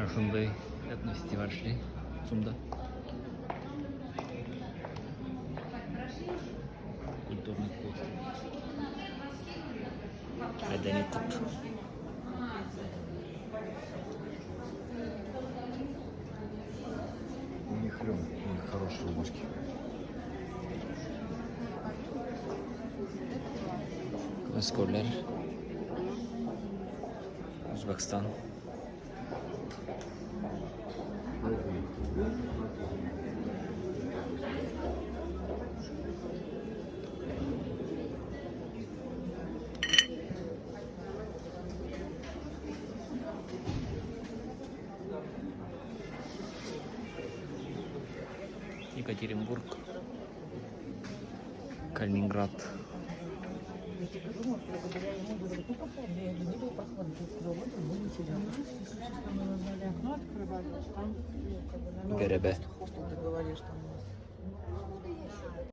ушундай этнофестивальшли сумда. Культурный код. Мәдәни код. У них лен, у них хорошие рубашки. Мәскәүләр. Өзбекстан. Екатеринбург. Калининград. Гәрәбә.